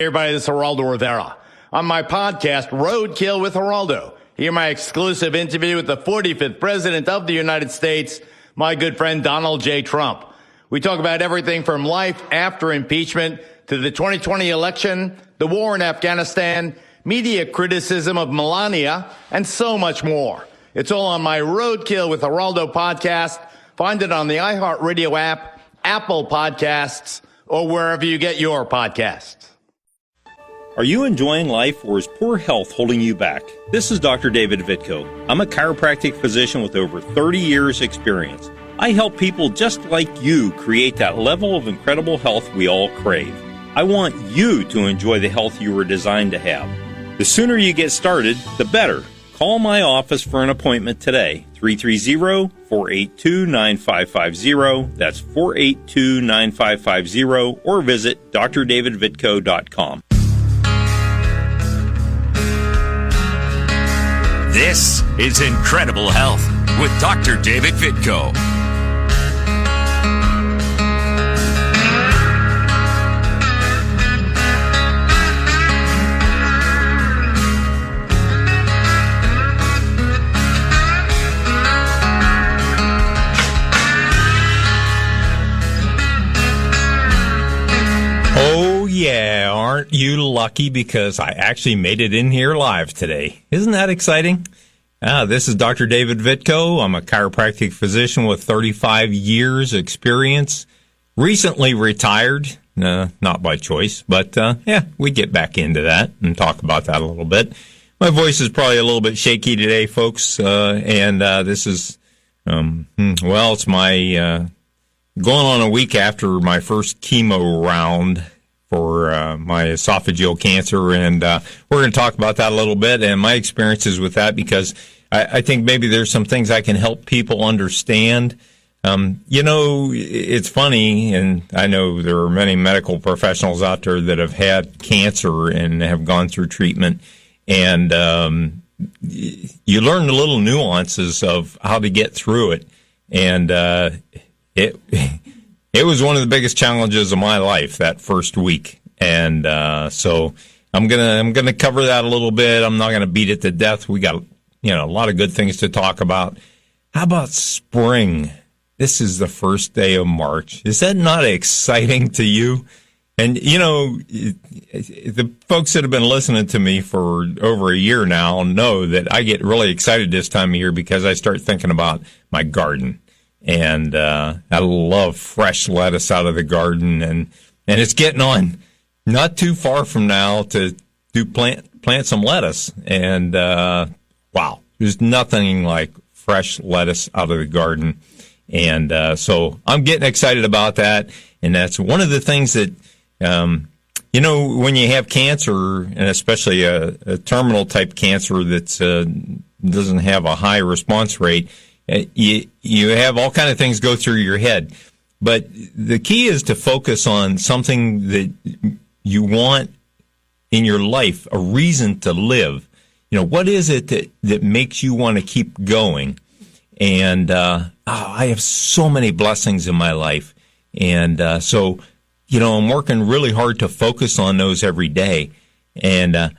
Hey everybody, this is Geraldo Rivera. On my podcast, Roadkill with Geraldo, hear my exclusive interview with the 45th President of the United States, my good friend Donald J. Trump. We talk about everything from life after impeachment to the 2020 election, the war in Afghanistan, media criticism of Melania, and so much more. It's all on my Roadkill with Geraldo podcast. Find it on the iHeartRadio app, Apple Podcasts, or wherever you get your podcasts. Are you enjoying life, or is poor health holding you back? This is Dr. David Vitko. I'm a chiropractic physician with over 30 years experience. I help people just like you create that level of incredible health we all crave. I want you to enjoy the health you were designed to have. The sooner you get started, the better. Call my office for an appointment today, 330-482-9550. That's 482-9550, or visit drdavidvitko.com. This is Incredible Health with Dr. David Vitko. Oh, yeah, aren't you lucky, because I actually made it in here live today. Isn't that exciting? This is Dr. David Vitko. I'm a chiropractic physician with 35 years experience. Recently retired, not by choice, but we get back into that and talk about that a little bit. My voice is probably a little bit shaky today, folks, and this is, it's my going on a week after my first chemo round for my esophageal cancer, and we're going to talk about that a little bit and my experiences with that, because I think maybe there's some things I can help people understand. It's funny, and I know there are many medical professionals out there that have had cancer and have gone through treatment, and you learn the little nuances of how to get through it, and it was one of the biggest challenges of my life that first week, and so I'm gonna cover that a little bit. I'm not gonna beat it to death. We got a lot of good things to talk about. How about spring? This is the first day of March. Is that not exciting to you? And the folks that have been listening to me for over a year now know that I get really excited this time of year because I start thinking about my garden. And I love fresh lettuce out of the garden, and it's getting on not too far from now to plant some lettuce. And wow, there's nothing like fresh lettuce out of the garden. And so I'm getting excited about that. And that's one of the things that when you have cancer, and especially a terminal type cancer that doesn't have a high response rate, you have all kind of things go through your head. But the key is to focus on something that you want in your life, a reason to live. What is it that makes you want to keep going? And I have so many blessings in my life. And so I'm working really hard to focus on those every day. And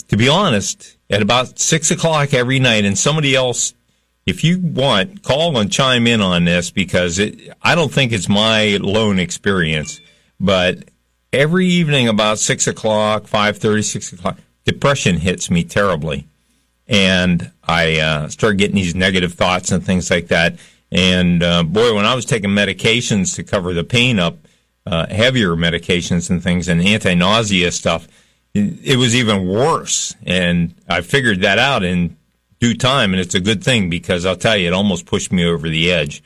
to be honest, at about 6 o'clock every night, and somebody else, if you want, call and chime in on this, because I don't think it's my lone experience, but every evening about 6 o'clock, 5:30, 6 o'clock, depression hits me terribly. And I start getting these negative thoughts and things like that. And when I was taking medications to cover the pain up, heavier medications and things, and anti-nausea stuff, it was even worse. And I figured that out in due time, and it's a good thing, because I'll tell you, it almost pushed me over the edge.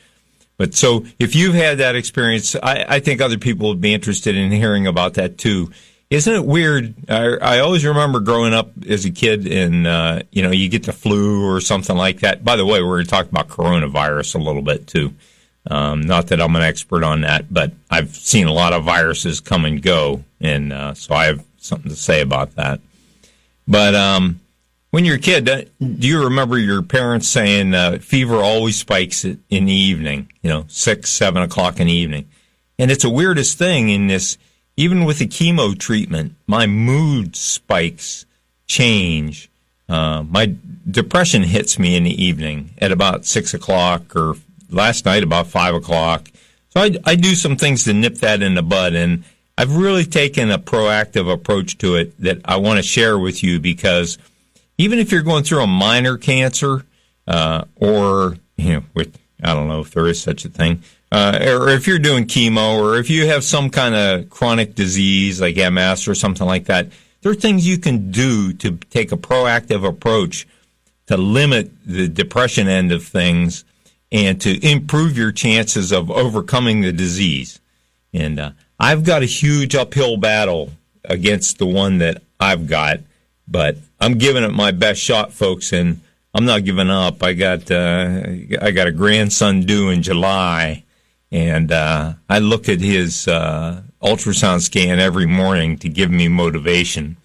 But so if you've had that experience, I think other people would be interested in hearing about that too. Isn't it weird? I always remember growing up as a kid, and you get the flu or something like that. By the way, we're going to talk about coronavirus a little bit too. Not that I'm an expert on that, but I've seen a lot of viruses come and go, and so I have something to say about that. But when you're a kid, do you remember your parents saying fever always spikes in the evening, 6, 7 o'clock in the evening? And it's the weirdest thing in this even with the chemo treatment, my mood spikes change. My depression hits me in the evening at about 6 o'clock, or last night about 5 o'clock. So I do some things to nip that in the bud, and I've really taken a proactive approach to it that I want to share with you, because even if you're going through a minor cancer, or, I don't know if there is such a thing, or if you're doing chemo, or if you have some kind of chronic disease like MS or something like that, there are things you can do to take a proactive approach to limit the depression end of things and to improve your chances of overcoming the disease. And I've got a huge uphill battle against the one that I've got, but I'm giving it my best shot, folks, and I'm not giving up. I got a grandson due in July, and I look at his ultrasound scan every morning to give me motivation,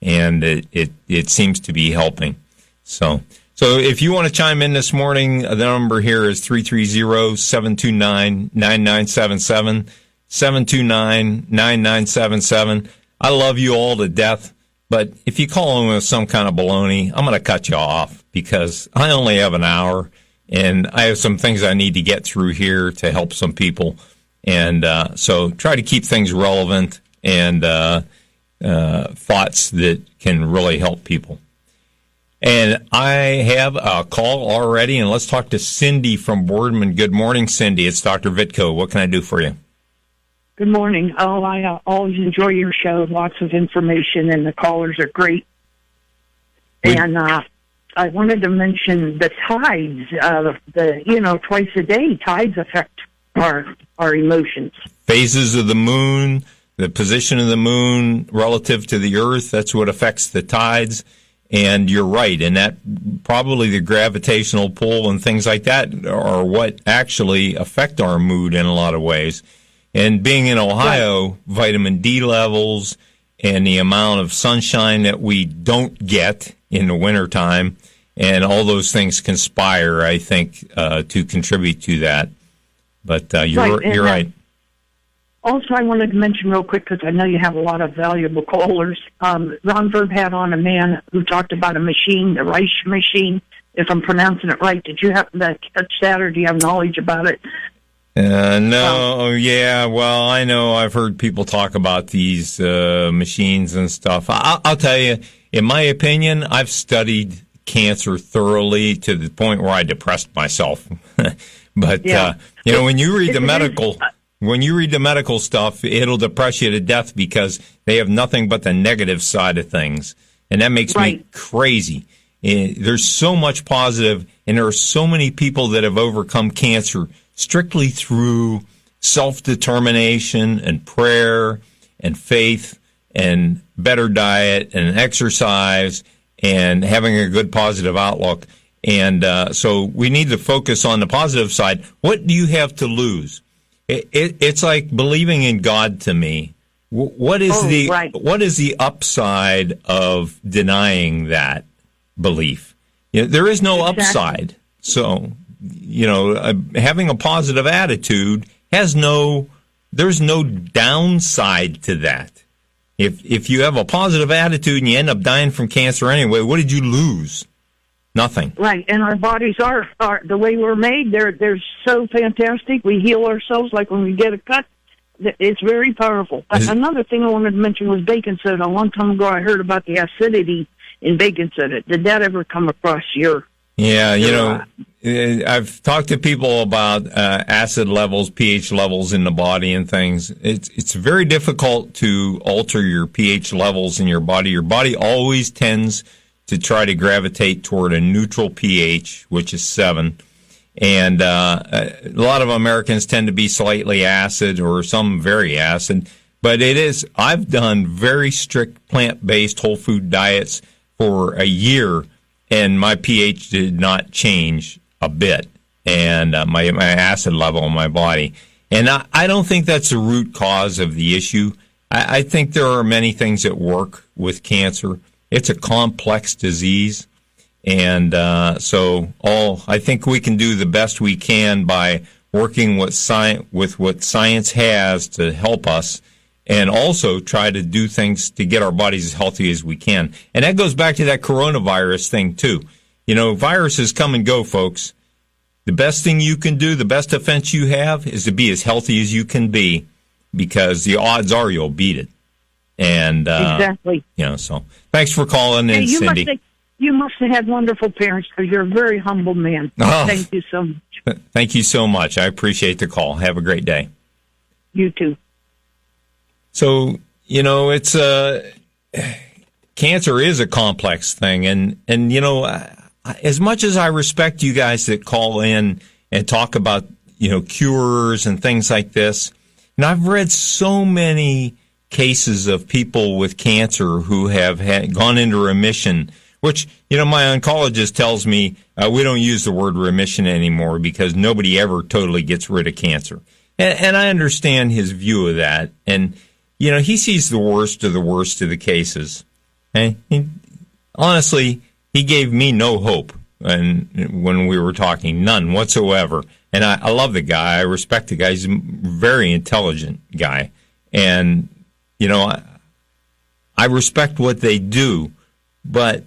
and it seems to be helping. So if you want to chime in this morning, the number here is 330-729-9977, 729-9977. I love you all to death, but if you call in with some kind of baloney, I'm going to cut you off, because I only have an hour, and I have some things I need to get through here to help some people. And so try to keep things relevant and thoughts that can really help people. And I have a call already, and let's talk to Cindy from Boardman. Good morning, Cindy. It's Dr. Vitko. What can I do for you? Good morning. Oh, I always enjoy your show. Lots of information, and the callers are great. And I wanted to mention the tides. Twice a day, tides affect our emotions. Phases of the moon, the position of the moon relative to the Earth, that's what affects the tides. And you're right, and that probably the gravitational pull and things like that are what actually affect our mood in a lot of ways. And being in Ohio, right, vitamin D levels and the amount of sunshine that we don't get in the wintertime, and all those things conspire, I think, to contribute to that. But you're right. Also, I wanted to mention real quick, because I know you have a lot of valuable callers. Ron Verb had on a man who talked about a machine, the Reich machine, if I'm pronouncing it right. Did you happen to catch that, or do you have knowledge about it? No, yeah, well, I know I've heard people talk about these machines and stuff. I'll tell you, in my opinion, I've studied cancer thoroughly to the point where I depressed myself. But, yeah. When you read the medical stuff, it'll depress you to death, because they have nothing but the negative side of things. And that makes me crazy. There's so much positive, and there are so many people that have overcome cancer strictly through self-determination and prayer and faith and better diet and exercise and having a good positive outlook. And so we need to focus on the positive side. What do you have to lose? It's like believing in God to me. What is the upside of denying that belief? There is no upside. So, having a positive attitude there's no downside to that. If you have a positive attitude and you end up dying from cancer anyway, what did you lose? Nothing. Right, and our bodies are the way we're made. They're so fantastic. We heal ourselves like when we get a cut. It's very powerful. Another thing I wanted to mention was baking soda. A long time ago, I heard about the acidity in baking soda. Did that ever come across your? Yeah, I've talked to people about acid levels, pH levels in the body and things. It's very difficult to alter your pH levels in your body. Your body always tends to try to gravitate toward a neutral pH, which is 7. And a lot of Americans tend to be slightly acid, or some very acid. But I've done very strict plant-based whole food diets for a year, and my pH did not change a bit, and my acid level in my body. And I don't think that's the root cause of the issue. I think there are many things that work with cancer. It's a complex disease, and I think we can do the best we can by working with what science has to help us, and also try to do things to get our bodies as healthy as we can. And that goes back to that coronavirus thing, too. You know, viruses come and go, folks. The best thing you can do, the best defense you have, is to be as healthy as you can be, because the odds are you'll beat it. And exactly. You know, so thanks for calling in, Cindy. You must have had wonderful parents, because you're a very humble man. Oh, thank you so much. Thank you so much. I appreciate the call. Have a great day. You too. So, you know, it's cancer is a complex thing, and you know, as much as I respect you guys that call in and talk about, you know, cures and things like this, and I've read so many cases of people with cancer who have gone into remission, which, you know, my oncologist tells me we don't use the word remission anymore because nobody ever totally gets rid of cancer. And I understand his view of that. And, you know, he sees the worst of the cases. And honestly, he gave me no hope when we were talking, none whatsoever. And I love the guy. I respect the guy. He's a very intelligent guy. And, you know, I respect what they do. But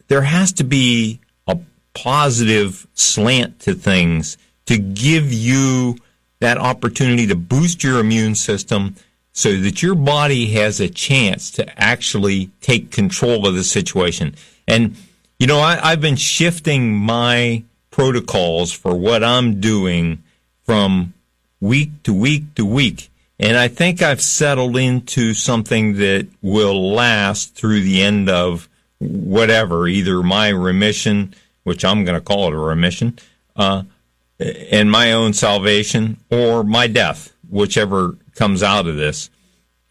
there has to be a positive slant to things to give you that opportunity to boost your immune system so that your body has a chance to actually take control of the situation. And, you know, I've been shifting my protocols for what I'm doing from week to week to week. And I think I've settled into something that will last through the end of whatever, either my remission, which I'm going to call it a remission, and my own salvation, or my death, whichever comes out of this.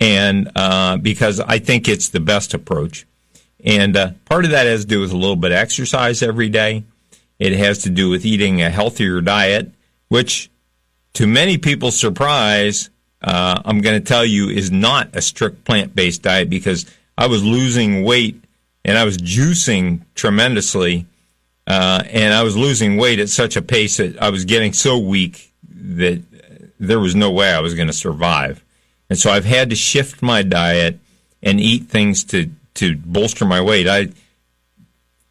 And because I think it's the best approach. And part of that has to do with a little bit of exercise every day. It has to do with eating a healthier diet, which to many people's surprise, I'm going to tell you, is not a strict plant-based diet, because I was losing weight and I was juicing tremendously, and I was losing weight at such a pace that I was getting so weak that there was no way I was going to survive. And so I've had to shift my diet and eat things to bolster my weight. I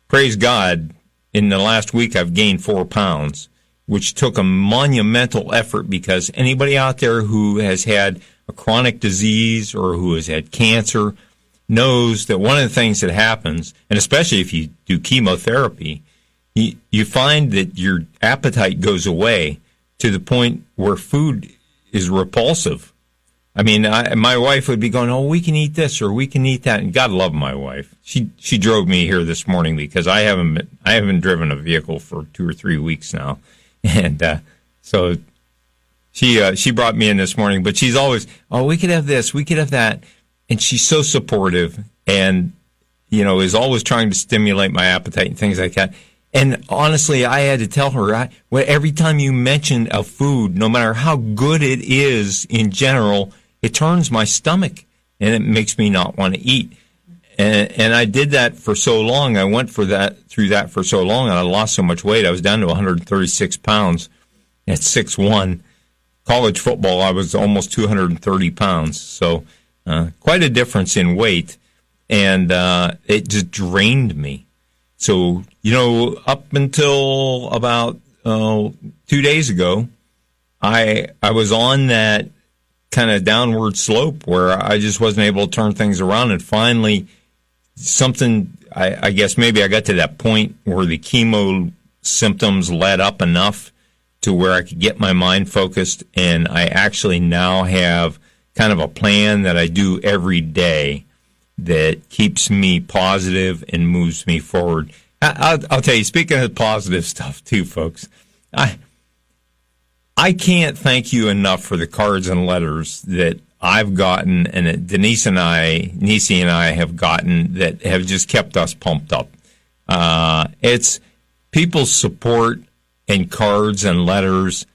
praise God, in the last week I've gained 4 pounds, which took a monumental effort, because anybody out there who has had a chronic disease or who has had cancer knows that one of the things that happens, and especially if you do chemotherapy, you find that your appetite goes away to the point where food is repulsive. I mean, my wife would be going, "Oh, we can eat this or we can eat that." And God love my wife. She drove me here this morning, because I haven't driven a vehicle for 2 or 3 weeks now, and so she brought me in this morning. But she's always, "Oh, we could have this, we could have that," and she's so supportive, and you know, is always trying to stimulate my appetite and things like that. And honestly, I had to tell her, every time you mention a food, no matter how good it is in general, it turns my stomach and it makes me not want to eat. And I did that for so long. I went through that for so long, and I lost so much weight. I was down to 136 pounds at 6'1". College football, I was almost 230 pounds. So quite a difference in weight. And it just drained me. So, you know, up until about 2 days ago, I was on that kind of downward slope where I just wasn't able to turn things around. And finally, I guess maybe I got to that point where the chemo symptoms let up enough to where I could get my mind focused. And I actually now have kind of a plan that I do every day that keeps me positive and moves me forward. I'll tell you, speaking of positive stuff too, folks, I can't thank you enough for the cards and letters that I've gotten, and that Nisi and I have gotten, that have just kept us pumped up. It's people's support and cards and letters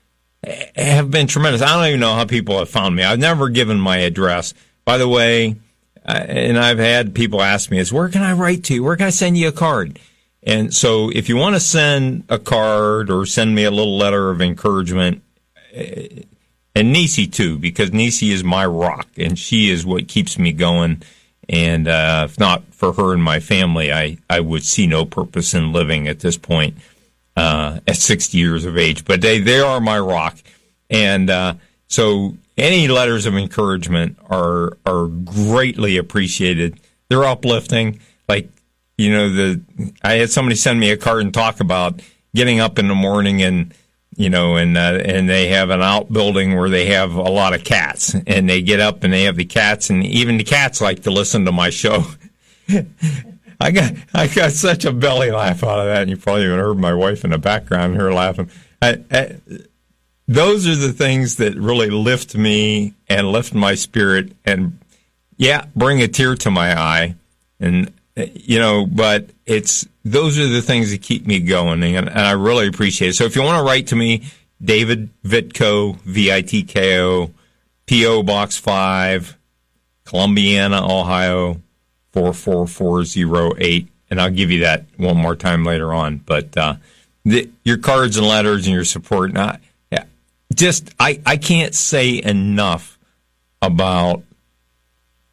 have been tremendous. I don't even know how people have found me. I've never given my address. By the way, and I've had people ask me, where can I write to you? Where can I send you a card? And so if you want to send a card or send me a little letter of encouragement, Nisi too, because Nisi is my rock, and she is what keeps me going. And if not for her and my family, I would see no purpose in living at this point at 60 years of age. But they are my rock. And so any letters of encouragement are greatly appreciated. They're uplifting. Like, I had somebody send me a card and talk about getting up in the morning and they have an outbuilding where they have a lot of cats, and they get up and they have the cats, and even the cats like to listen to my show. I got such a belly laugh out of that, and you probably even heard my wife in the background here laughing. Those are the things that really lift me and lift my spirit, and bring a tear to my eye, and but those are the things that keep me going, and I really appreciate it. So if you want to write to me, David Vitko, Vitko, P.O. Box 5, Columbiana, Ohio, 44408, and I'll give you that one more time later on. But your cards and letters and your support, I can't say enough about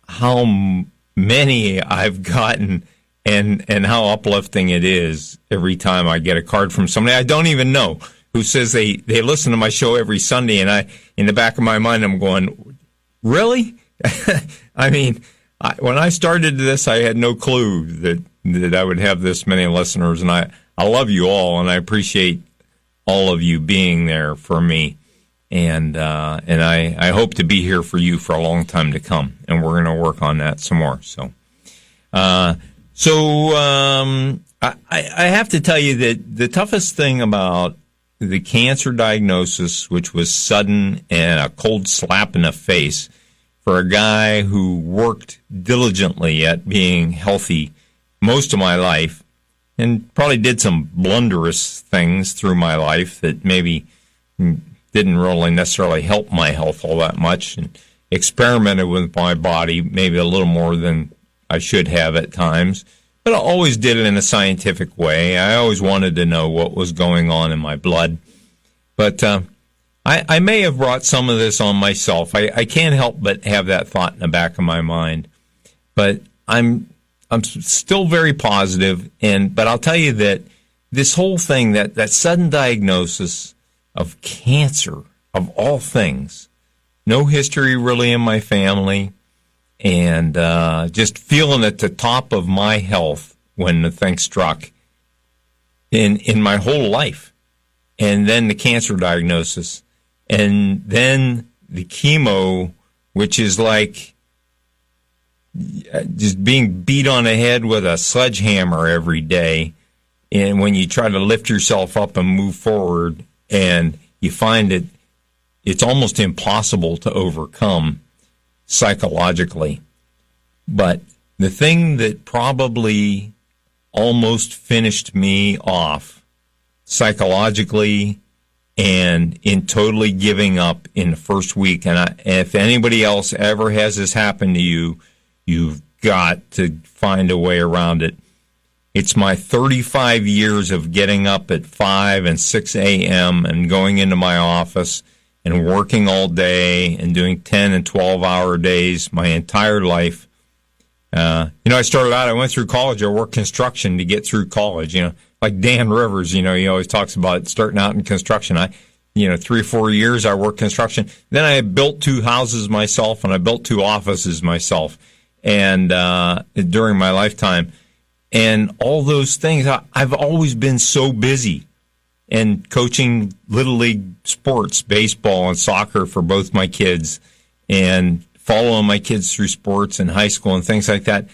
how many I've gotten and how uplifting it is every time I get a card from somebody I don't even know who says they listen to my show every Sunday, and in the back of my mind, I'm going, really? I mean, when I started this, I had no clue that I would have this many listeners, and I love you all, and I appreciate all of you being there for me. And I hope to be here for you for a long time to come, and we're going to work on that some more. So I have to tell you that the toughest thing about the cancer diagnosis, which was sudden and a cold slap in the face for a guy who worked diligently at being healthy most of my life, and probably did some blunderous things through my life that maybe didn't really necessarily help my health all that much, and experimented with my body maybe a little more than I should have at times. But I always did it in a scientific way. I always wanted to know what was going on in my blood. But I may have brought some of this on myself. I can't help but have that thought in the back of my mind. But I'm still very positive. But I'll tell you that this whole thing, that sudden diagnosis of cancer, of all things, no history really in my family, and just feeling at the top of my health when the thing struck in my whole life, and then the cancer diagnosis, and then the chemo, which is like just being beat on the head with a sledgehammer every day, and when you try to lift yourself up and move forward, and you find it's almost impossible to overcome psychologically. But the thing that probably almost finished me off psychologically and in totally giving up in the first week, and if anybody else ever has this happen to you, you've got to find a way around it. It's my 35 years of getting up at 5 and 6 a.m. and going into my office and working all day and doing 10 and 12-hour days my entire life. I started out, I went through college, I worked construction to get through college, like Dan Rivers, he always talks about starting out in construction. 3 or 4 years I worked construction. Then I built 2 houses myself, and I built 2 offices myself, and during my lifetime. And all those things, I've always been so busy, and coaching Little League sports, baseball and soccer for both my kids, and following my kids through sports in high school and things like that.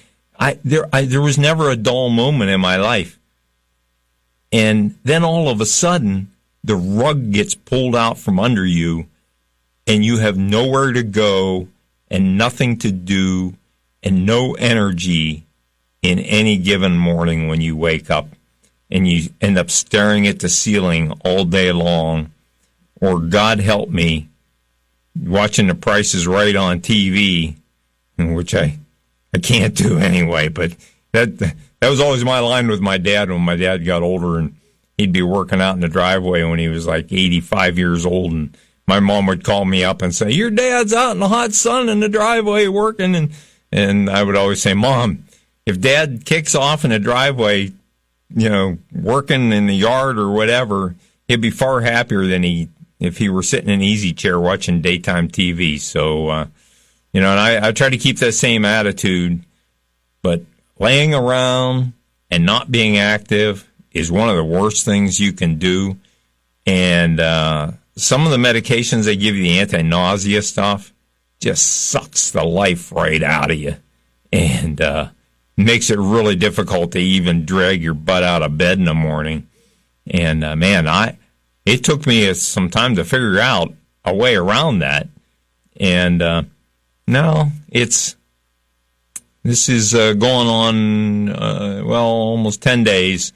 There was never a dull moment in my life. And then all of a sudden, the rug gets pulled out from under you, and you have nowhere to go and nothing to do and no energy in any given morning when you wake up, and you end up staring at the ceiling all day long, or God help me, watching The Price is Right on TV, which I can't do anyway. But that was always my line with my dad when my dad got older, and he'd be working out in the driveway when he was like 85 years old, and my mom would call me up and say, your dad's out in the hot sun in the driveway working. And I would always say, Mom, if Dad kicks off in the driveway, working in the yard or whatever, he'd be far happier than if he were sitting in an easy chair watching daytime TV. So, and I try to keep that same attitude, but laying around and not being active is one of the worst things you can do. And some of the medications they give you, the anti-nausea stuff, just sucks the life right out of you and makes it really difficult to even drag your butt out of bed in the morning. And, it took me some time to figure out a way around that. And no, this is going on, almost 10 days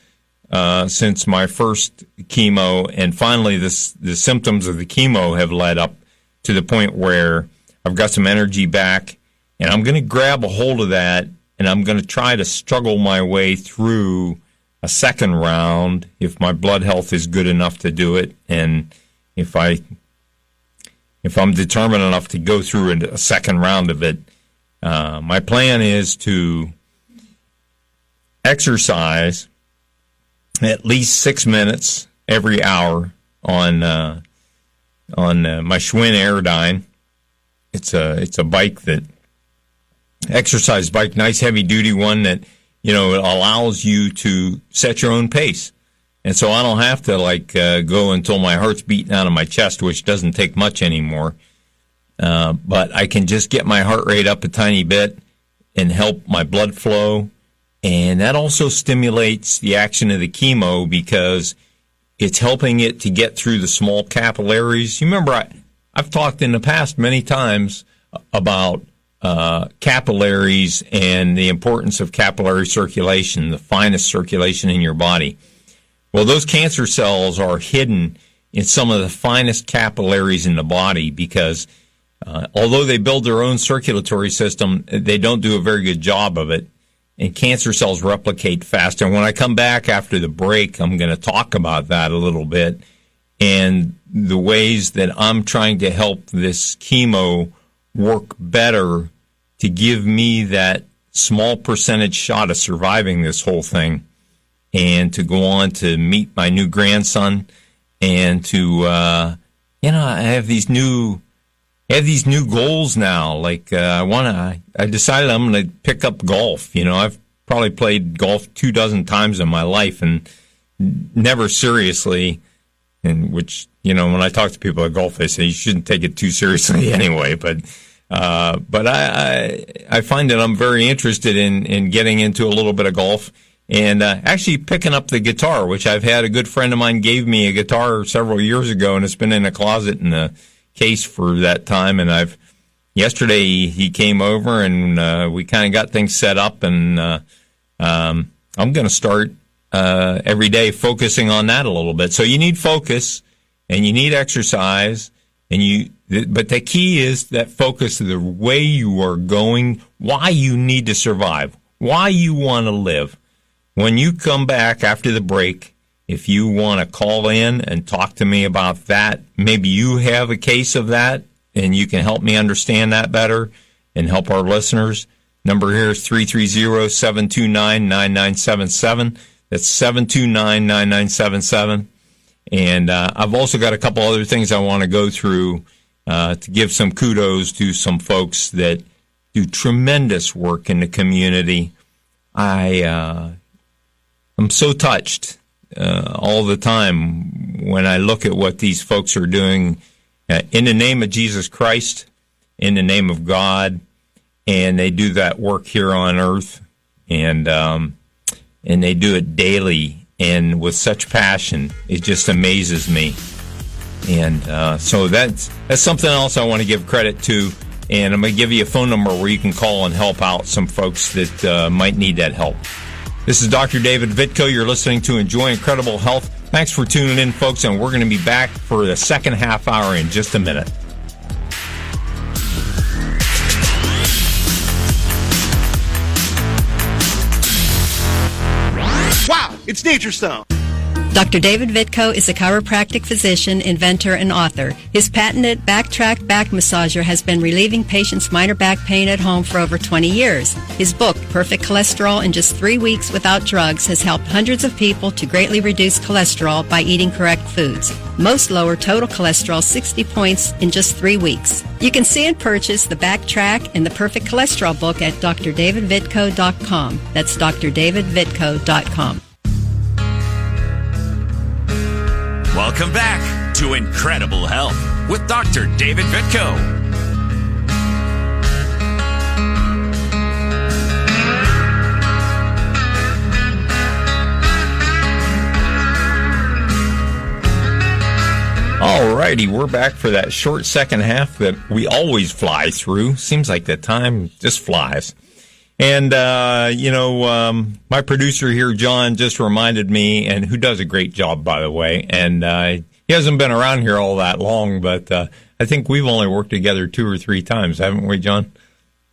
since my first chemo. And finally, the symptoms of the chemo have led up to the point where I've got some energy back. And I'm going to grab a hold of that, and I'm going to try to struggle my way through a second round if my blood health is good enough to do it, and if I'm determined enough to go through a second round of it. My plan is to exercise at least 6 minutes every hour on my Schwinn Airdyne. It's a bike exercise bike, nice heavy duty one that it allows you to set your own pace. And so I don't have to go until my heart's beating out of my chest, which doesn't take much anymore. But I can just get my heart rate up a tiny bit and help my blood flow. And that also stimulates the action of the chemo because it's helping it to get through the small capillaries. You remember I've talked in the past many times about capillaries and the importance of capillary circulation, the finest circulation in your body. Well, those cancer cells are hidden in some of the finest capillaries in the body because although they build their own circulatory system, they don't do a very good job of it, and cancer cells replicate faster. And when I come back after the break, I'm going to talk about that a little bit and the ways that I'm trying to help this chemo work better to give me that small percentage shot of surviving this whole thing and to go on to meet my new grandson and to, I have these new goals now. I decided I'm going to pick up golf. I've probably played golf 24 times in my life and never seriously, and which, when I talk to people at golf, they say you shouldn't take it too seriously anyway, but I find that I'm very interested in getting into a little bit of golf and actually picking up the guitar, which I've had a good friend of mine gave me a guitar several years ago, and it's been in a closet in a case for that time. And yesterday he came over and we kind of got things set up, and I'm going to start every day focusing on that a little bit. So you need focus and you need exercise, but the key is that focus of the way you are going, why you need to survive, why you want to live. When you come back after the break, if you want to call in and talk to me about that, maybe you have a case of that and you can help me understand that better and help our listeners. Number here is 330-729-9977. That's 729-9977. And I've also got a couple other things I want to go through to give some kudos to some folks that do tremendous work in the community. I'm so touched all the time when I look at what these folks are doing in the name of Jesus Christ, in the name of God, and they do that work here on earth, and they do it daily and with such passion. It just amazes me. And so that's something else I want to give credit to, and I'm going to give you a phone number where you can call and help out some folks that might need that help. This is Dr. David Vitko. You're listening to Enjoy Incredible Health. Thanks for tuning in, folks, and we're going to be back for the second half hour in just a minute. Wow, it's Nature Stone. Dr. David Vitko is a chiropractic physician, inventor, and author. His patented Backtrack back massager has been relieving patients' minor back pain at home for over 20 years. His book, Perfect Cholesterol in Just 3 Weeks Without Drugs, has helped hundreds of people to greatly reduce cholesterol by eating correct foods. Most lower total cholesterol 60 points in just 3 weeks. You can see and purchase the Backtrack and the Perfect Cholesterol book at drdavidvitko.com. That's drdavidvitko.com. Welcome back to Incredible Health with Dr. David Vitko. All righty, we're back for that short second half that we always fly through. Seems like the time just flies. And, my producer here, John, just reminded me, and who does a great job, by the way, and he hasn't been around here all that long, but I think we've only worked together 2 or 3 times, haven't we, John?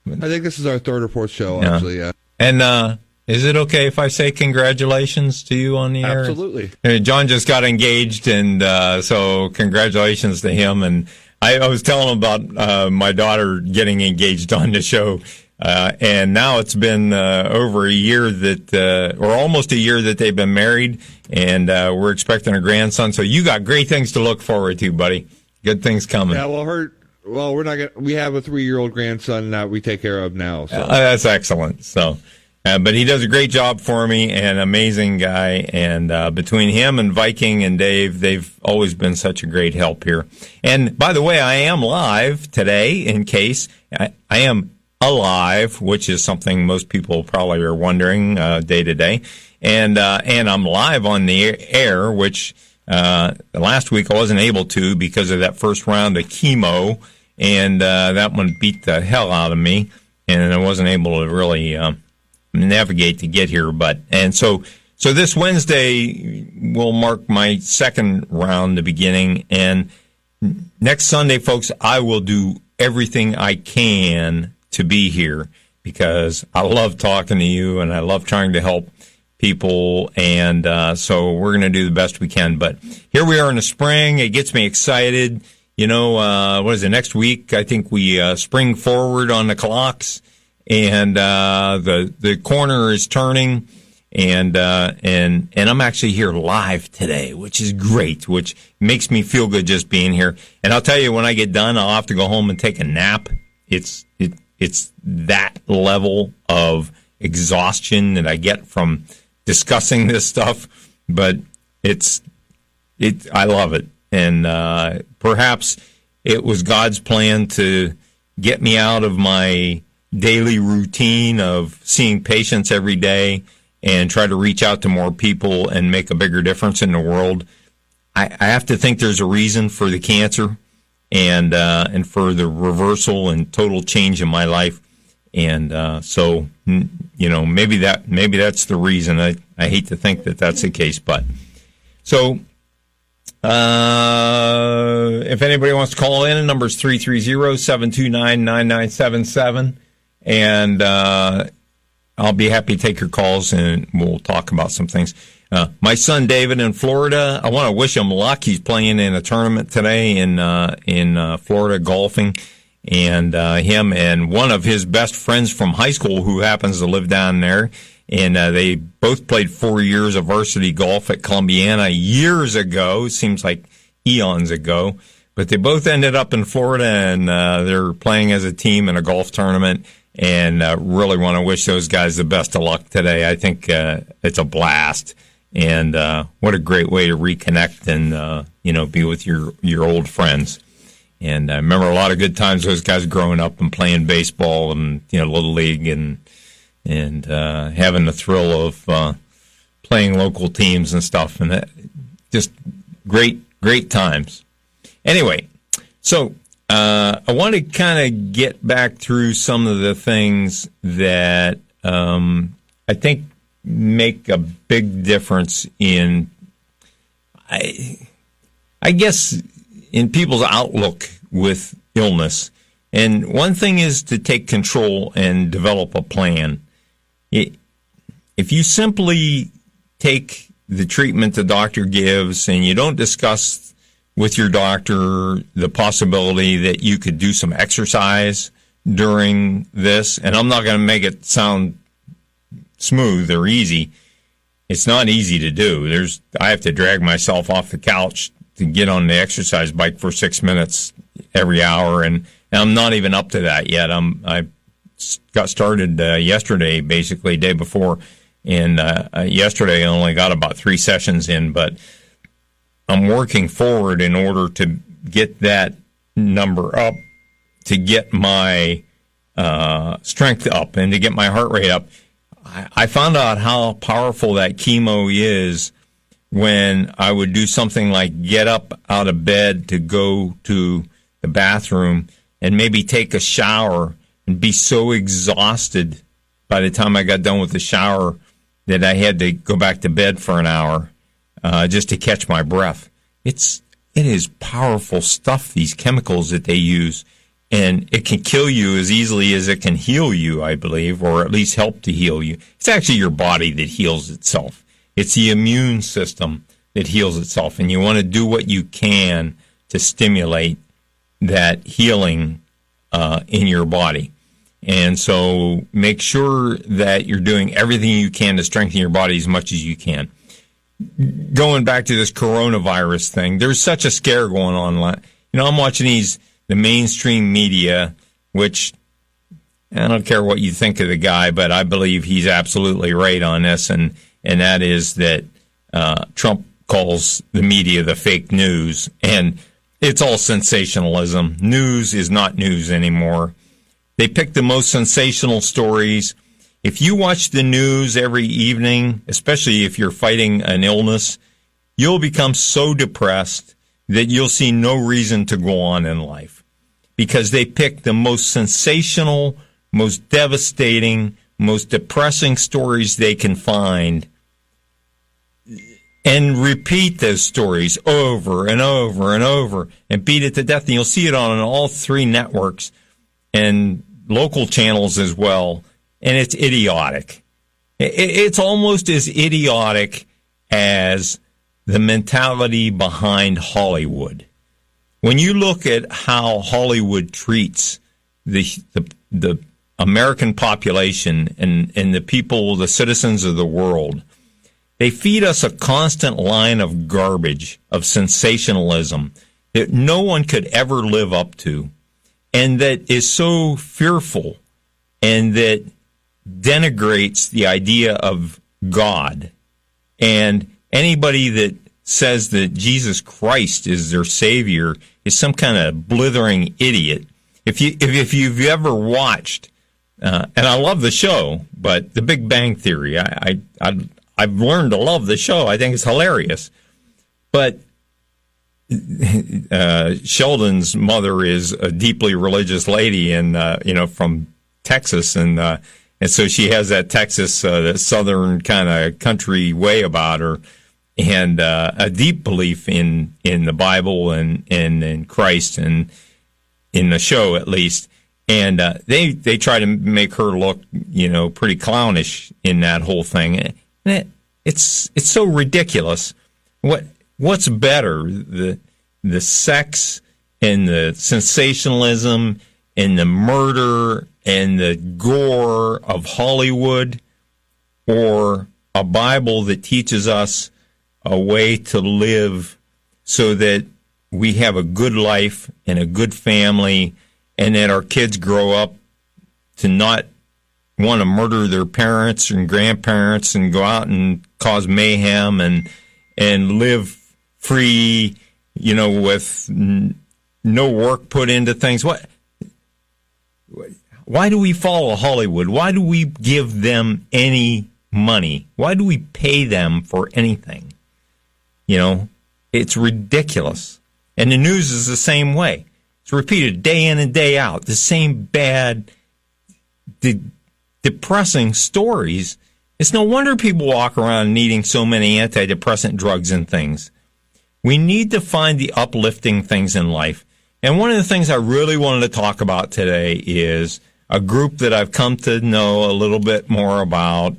I think this is our 3rd or 4th show, actually, yeah. And is it okay if I say congratulations to you on the air? Absolutely. John just got engaged, and so congratulations to him. And I was telling him about my daughter getting engaged on the show. And now it's been over a year or almost a year that they've been married, and we're expecting a grandson. So you got great things to look forward to, buddy. Good things coming. Yeah, we're not we have a 3-year-old grandson that we take care of now. So. That's excellent. So, but he does a great job for me, and amazing guy. And between him and Viking and Dave, they've always been such a great help here. And by the way, I am live today. In case I am alive, which is something most people probably are wondering day to day, and I'm live on the air, which last week I wasn't able to because of that first round of chemo, and that one beat the hell out of me, and I wasn't able to really navigate to get here. So this Wednesday will mark my second round, the beginning, and next Sunday, folks, I will do everything I can to be here because I love talking to you and I love trying to help people, and so we're going to do the best we can. But here we are in the spring. It gets me excited. What is it, next week? I think we spring forward on the clocks, and the corner is turning, and I'm actually here live today, which is great, which makes me feel good just being here. And I'll tell you, when I get done, I'll have to go home and take a nap. It's that level of exhaustion that I get from discussing this stuff, but I love it. And perhaps it was God's plan to get me out of my daily routine of seeing patients every day and try to reach out to more people and make a bigger difference in the world. I have to think there's a reason for the cancer and for the reversal and total change in my life. And so, maybe that's the reason. I hate to think that that's the case, but so if anybody wants to call in, the number is 330-729-9977, and I'll be happy to take your calls and we'll talk about some things. My son David in Florida, I want to wish him luck. He's playing in a tournament today in Florida, golfing, and him and one of his best friends from high school who happens to live down there, and they both played 4 years of varsity golf at Columbiana years ago. Seems like eons ago, but they both ended up in Florida, and they're playing as a team in a golf tournament. And really want to wish those guys the best of luck today. I think it's a blast. And what a great way to reconnect and be with your old friends. And I remember a lot of good times those guys growing up and playing baseball and little league and having the thrill of playing local teams and stuff, and that, just great times. Anyway, so I want to kind of get back through some of the things that I think make a big difference in, I guess, in people's outlook with illness. And one thing is to take control and develop a plan. If you simply take the treatment the doctor gives, and you don't discuss with your doctor the possibility that you could do some exercise during this, and I'm not going to make it sound smooth or easy. It's not easy to do. I have to drag myself off the couch to get on the exercise bike for 6 minutes every hour, and I'm not even up to that yet. I got started yesterday, basically day before, and yesterday I only got about 3 sessions in, but I'm working forward in order to get that number up, to get my strength up, and to get my heart rate up. I found out how powerful that chemo is when I would do something like get up out of bed to go to the bathroom and maybe take a shower and be so exhausted by the time I got done with the shower that I had to go back to bed for an hour just to catch my breath. It is powerful stuff, these chemicals that they use, and it can kill you as easily as it can heal you, I believe, or at least help to heal you. It's actually your body that heals itself. It's the immune system that heals itself, and you want to do what you can to stimulate that healing in your body. And so make sure that you're doing everything you can to strengthen your body as much as you can. Going back to this coronavirus thing, there's such a scare going on. I'm watching the mainstream media, which I don't care what you think of the guy, but I believe he's absolutely right on this, and that is that Trump calls the media the fake news, and it's all sensationalism. News is not news anymore. They pick the most sensational stories. If you watch the news every evening, especially if you're fighting an illness, you'll become so depressed that you'll see no reason to go on in life, because they pick the most sensational, most devastating, most depressing stories they can find and repeat those stories over and over and over and beat it to death. And you'll see it on all 3 networks and local channels as well. And it's idiotic. It's almost as idiotic as the mentality behind Hollywood. When you look at how Hollywood treats the American population and the people, the citizens of the world, they feed us a constant line of garbage, of sensationalism that no one could ever live up to, and that is so fearful and that denigrates the idea of God. And anybody that says that Jesus Christ is their Savior is some kind of blithering idiot. If you've ever watched, and I love the show, but The Big Bang Theory, I've learned to love the show. I think it's hilarious. But Sheldon's mother is a deeply religious lady, and from Texas, and so she has that Texas, that southern kind of country way about her, and a deep belief in the Bible and in Christ, and in the show at least. And they try to make her look, pretty clownish in that whole thing. It's so ridiculous. What's better, the sex and the sensationalism and the murder and the gore of Hollywood, or a Bible that teaches us a way to live so that we have a good life and a good family, and that our kids grow up to not want to murder their parents and grandparents and go out and cause mayhem and live free, with no work put into things. Why do we follow Hollywood? Why do we give them any money? Why do we pay them for anything? It's ridiculous. And the news is the same way. It's repeated day in and day out. The same bad, depressing stories. It's no wonder people walk around needing so many antidepressant drugs and things. We need to find the uplifting things in life. And one of the things I really wanted to talk about today is a group that I've come to know a little bit more about.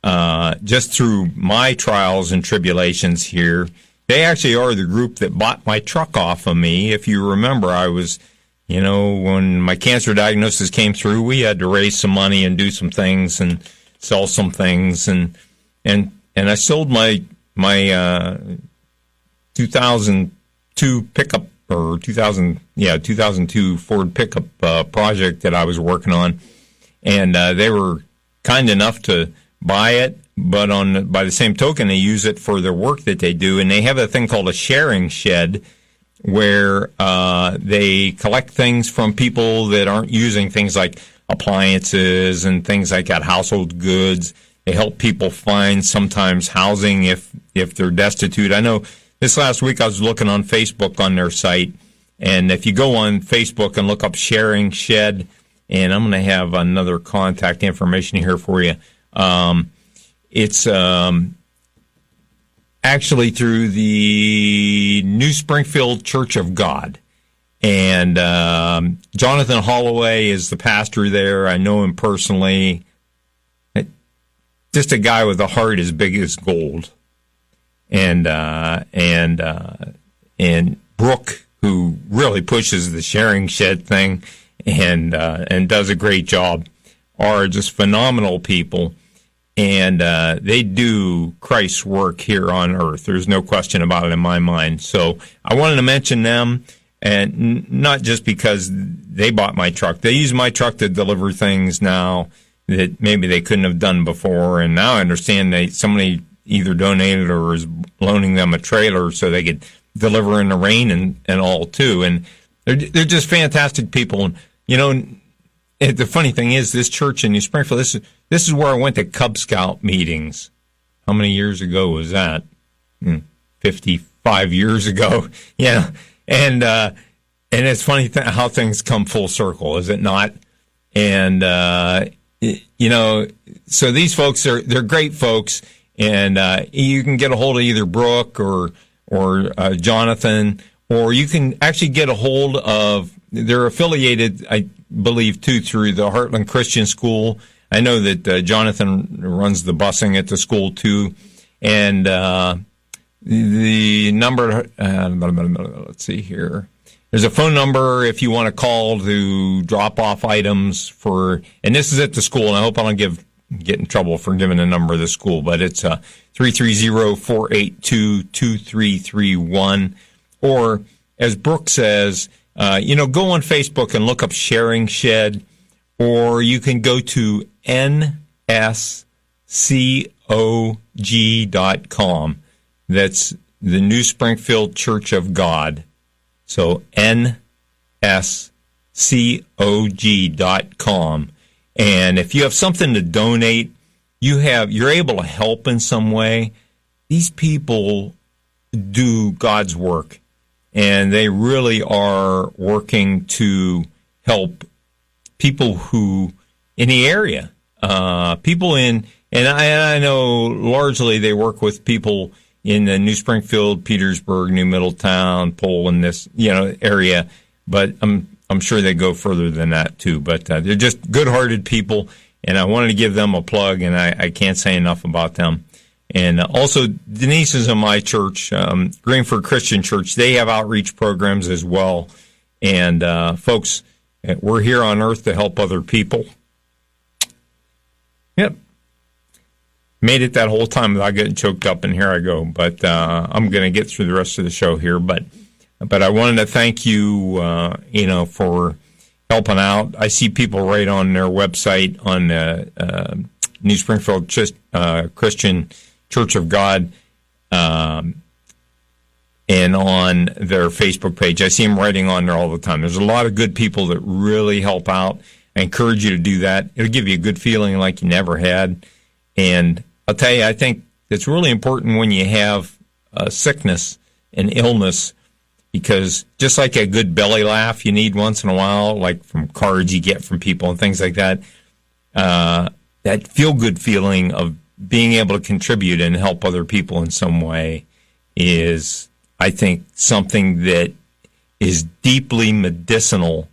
just through my trials and tribulations here. They actually are the group that bought my truck off of me. If you remember, I was, when my cancer diagnosis came through, we had to raise some money and do some things and sell some things. And I sold my 2002 pickup, or 2002 Ford pickup project that I was working on. And they were kind enough to buy it, but by the same token, they use it for their work that they do. And they have a thing called a sharing shed, where they collect things from people that aren't using things like appliances and things like that, household goods. They help people find sometimes housing if they're destitute. I know this last week I was looking on Facebook on their site, and if you go on Facebook and look up Sharing Shed, and I'm going to have another contact information here for you. It's actually through the New Springfield Church of God. And Jonathan Holloway is the pastor there. I know him personally. Just a guy with a heart as big as gold. And Brooke, who really pushes the Sharing Shed thing and does a great job, are just phenomenal people. And they do Christ's work here on earth. There's no question about it in my mind. So I wanted to mention them, and not just because they bought my truck. They use my truck to deliver things now that maybe they couldn't have done before. And now I understand somebody either donated or is loaning them a trailer so they could deliver in the rain and all too. And they're just fantastic people. And, the funny thing is, this church in New Springfield, this is where I went to Cub Scout meetings. How many years ago was that? 55 years ago. Yeah. And it's funny how things come full circle, is it not? And, so these folks they're great folks, and you can get a hold of either Brooke or Jonathan, or you can actually get a hold of, they're affiliated, I believe, too, through the Heartland Christian School. I know that Jonathan runs the busing at the school, too. And the number, let's see here. There's a phone number if you want to call to drop off items for, and this is at the school, and I hope I don't get in trouble for giving the number of the school, but it's 330-482-2331. Or, as Brooke says, go on Facebook and look up Sharing Shed, or you can go to nscog.com. That's the New Springfield Church of God. So nscog.com. And if you have something to donate, you're able to help in some way. These people do God's work, and they really are working to help people who in the area, people in, and I know largely they work with people in the New Springfield, Petersburg, New Middletown, Poland, this area, but I'm sure they go further than that too. But they're just good-hearted people, and I wanted to give them a plug, and I can't say enough about them. And also, Denise is in my church, Greenford Christian Church. They have outreach programs as well. And folks, we're here on earth to help other people. Yep. Made it that whole time without getting choked up, and here I go. But I'm going to get through the rest of the show here. But I wanted to thank you, for helping out. I see people right on their website on New Springfield Christian Church of God, and on their Facebook page. I see them writing on there all the time. There's a lot of good people that really help out. I encourage you to do that. It'll give you a good feeling like you never had. And I'll tell you, I think it's really important when you have sickness and illness, because just like a good belly laugh you need once in a while, like from cards you get from people and things like that, that feel-good feeling of being able to contribute and help other people in some way is, I think, something that is deeply medicinal,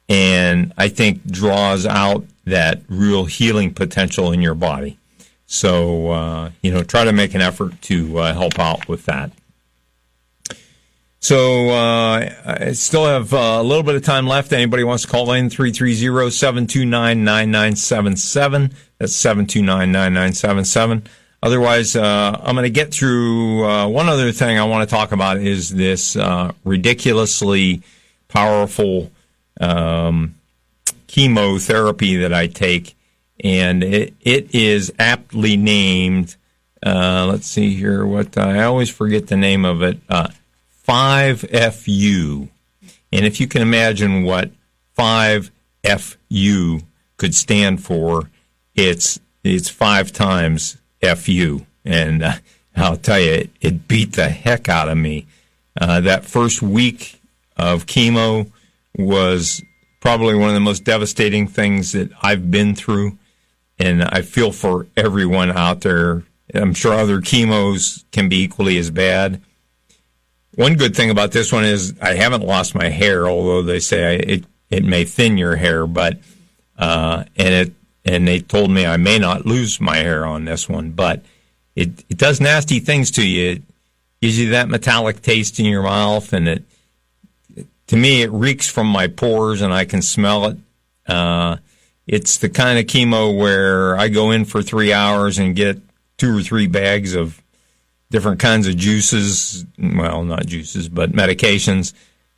and I think draws out that real healing potential in your body. So, try to make an effort to help out with that. So I still have a little bit of time left. Anybody wants to call in, 330-729-9977. That's 729-9977. Otherwise, I'm going to get through one other thing I want to talk about is this ridiculously powerful chemotherapy that I take. And it is aptly named, let's see here, I always forget the name of it, 5FU. And if you can imagine what 5FU could stand for, it's 5 times FU. And I'll tell you, it beat the heck out of me. That first week of chemo was probably one of the most devastating things that I've been through. And I feel for everyone out there. I'm sure other chemos can be equally as bad. One good thing about this one is I haven't lost my hair, although they say it may thin your hair, but and they told me I may not lose my hair on this one, but it does nasty things to you. It gives you that metallic taste in your mouth, and to me it reeks from my pores, and I can smell it. It's the kind of chemo where I go in for 3 hours and get 2 or 3 bags of different kinds of juices, well, not juices, but medications,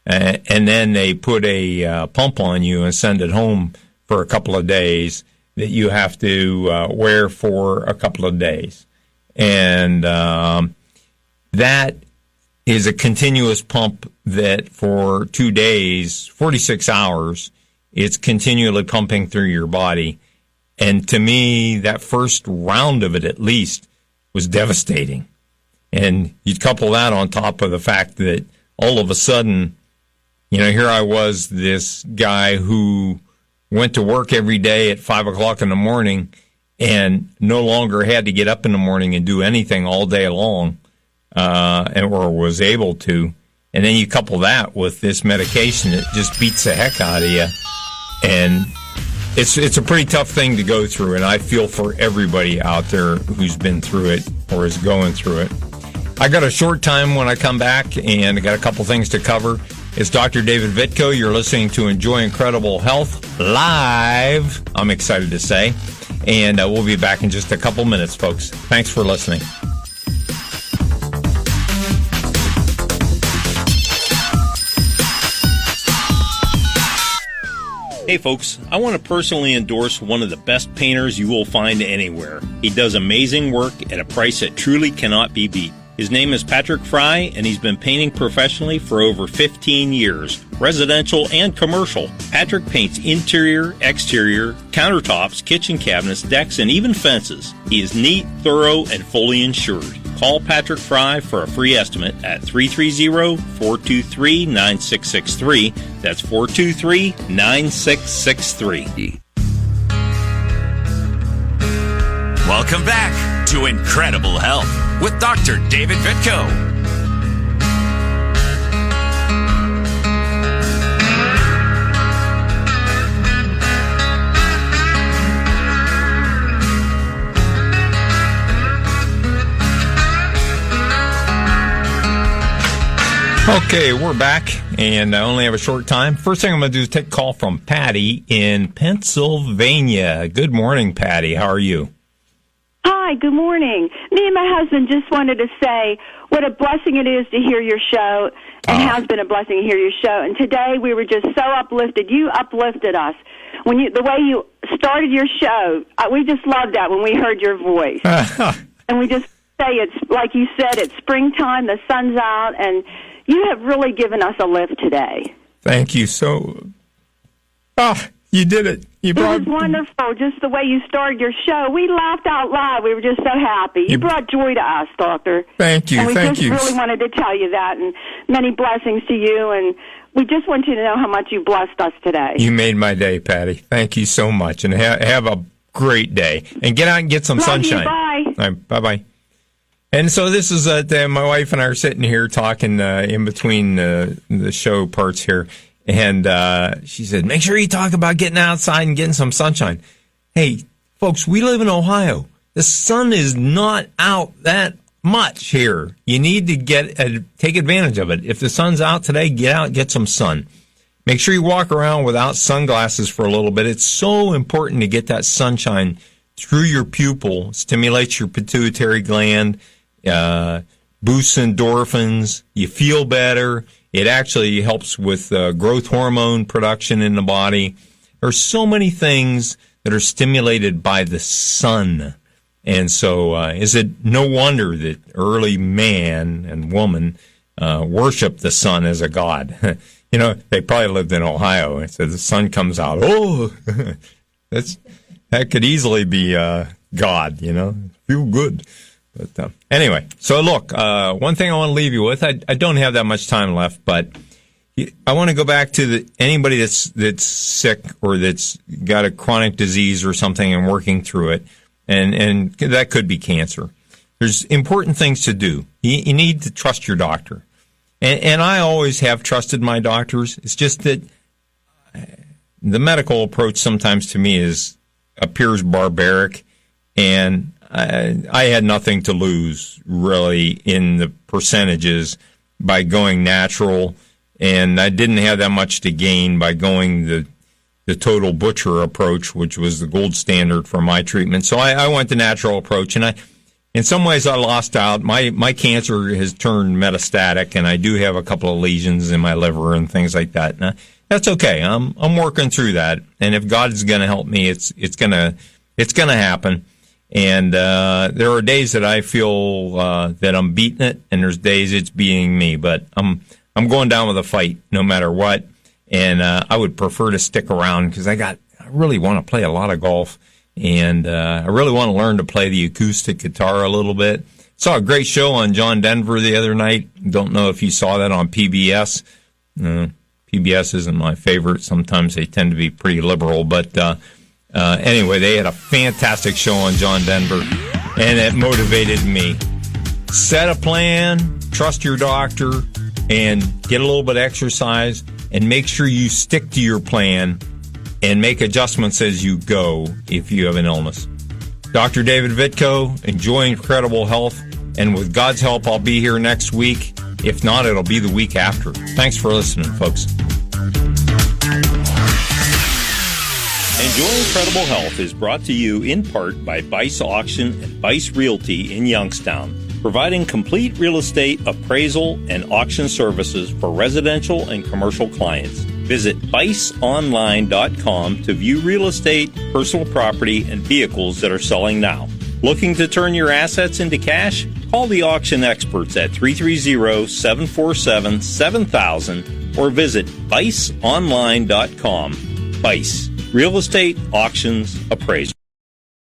and then they put a pump on you and send it home for a couple of days that you have to wear for a couple of days. And that is a continuous pump that for 2 days, 46 hours, it's continually pumping through your body. And to me, that first round of it, at least, was devastating. And you couple that on top of the fact that all of a sudden, here I was, this guy who went to work every day at 5 o'clock in the morning and no longer had to get up in the morning and do anything all day long, or was able to. And then you couple that with this medication that just beats the heck out of you. And it's a pretty tough thing to go through, and I feel for everybody out there who's been through it or is going through it. I got a short time when I come back, and I got a couple things to cover. It's Dr. David Vitko. You're listening to Enjoy Incredible Health live, I'm excited to say. And we'll be back in just a couple minutes, folks. Thanks for listening. Hey folks, I want to personally endorse one of the best painters you will find anywhere. He does amazing work at a price that truly cannot be beat. His name is Patrick Fry, and he's been painting professionally for over 15 years, residential and commercial. Patrick paints interior, exterior, countertops, kitchen cabinets, decks, and even fences. He is neat, thorough, and fully insured. Call Patrick Fry for a free estimate at 330-423-9663. That's 423-9663. Welcome back to Incredible Health with Dr. David Vitko. Okay, we're back, and I only have a short time. First thing I'm going to do is take a call from Patty in Pennsylvania. Good morning, Patty. How are you? Hi, good morning. Me and my husband just wanted to say what a blessing it is to hear your show, and has been a blessing to hear your show. And today we were just so uplifted. You uplifted us. The way you started your show, we just loved that when we heard your voice. And we just say it's, like you said, it's springtime, the sun's out, and you have really given us a lift today. Thank you. You did it. It was wonderful, just the way you started your show. We laughed out loud. We were just so happy. You brought joy to us, Doctor. Thank you. And we really wanted to tell you that, and many blessings to you, and we just want you to know how much you blessed us today. You made my day, Patty. Thank you so much, and have a great day. And get out and get some sunshine. Bye. All right, bye-bye. And so this is my wife and I are sitting here talking in between the show parts here. And she said, make sure you talk about getting outside and getting some sunshine. Hey, folks, we live in Ohio. The sun is not out that much here. You need to take advantage of it. If the sun's out today, get out, get some sun. Make sure you walk around without sunglasses for a little bit. It's so important to get that sunshine through your pupil, stimulates your pituitary gland, boosts endorphins, you feel better. It actually helps with growth hormone production in the body. There's so many things that are stimulated by the sun. And so is it no wonder that early man and woman worship the sun as a god? You know, they probably lived in Ohio, and so the sun comes out. Oh, that could easily be God, you know. Feel good. But anyway, so look, one thing I want to leave you with, I don't have that much time left, but I want to go back to anybody that's sick or that's got a chronic disease or something and working through it, and that could be cancer. There's important things to do. You need to trust your doctor. And I always have trusted my doctors. It's just that the medical approach sometimes to me appears barbaric, and I had nothing to lose really in the percentages by going natural, and I didn't have that much to gain by going the total butcher approach, which was the gold standard for my treatment. So I went the natural approach, and in some ways, I lost out. My cancer has turned metastatic, and I do have a couple of lesions in my liver and things like that. Now, that's okay. I'm working through that, and if God's going to help me, it's gonna happen. And there are days that I feel that I'm beating it, and there's days it's beating me. But I'm going down with a fight no matter what. And I would prefer to stick around because I really want to play a lot of golf. And I really want to learn to play the acoustic guitar a little bit. Saw a great show on John Denver the other night. Don't know if you saw that on PBS. PBS isn't my favorite. Sometimes they tend to be pretty liberal. But anyway, they had a fantastic show on John Denver, and it motivated me. Set a plan, trust your doctor, and get a little bit of exercise, and make sure you stick to your plan and make adjustments as you go if you have an illness. Dr. David Vitko, enjoy incredible health, and with God's help, I'll be here next week. If not, it'll be the week after. Thanks for listening, folks. Enjoy Incredible Health is brought to you in part by Bice Auction and Bice Realty in Youngstown, providing complete real estate appraisal and auction services for residential and commercial clients. Visit BiceOnline.com to view real estate, personal property, and vehicles that are selling now. Looking to turn your assets into cash? Call the auction experts at 330-747-7000 or visit BiceOnline.com. Bice, Real Estate Auctions Appraisal.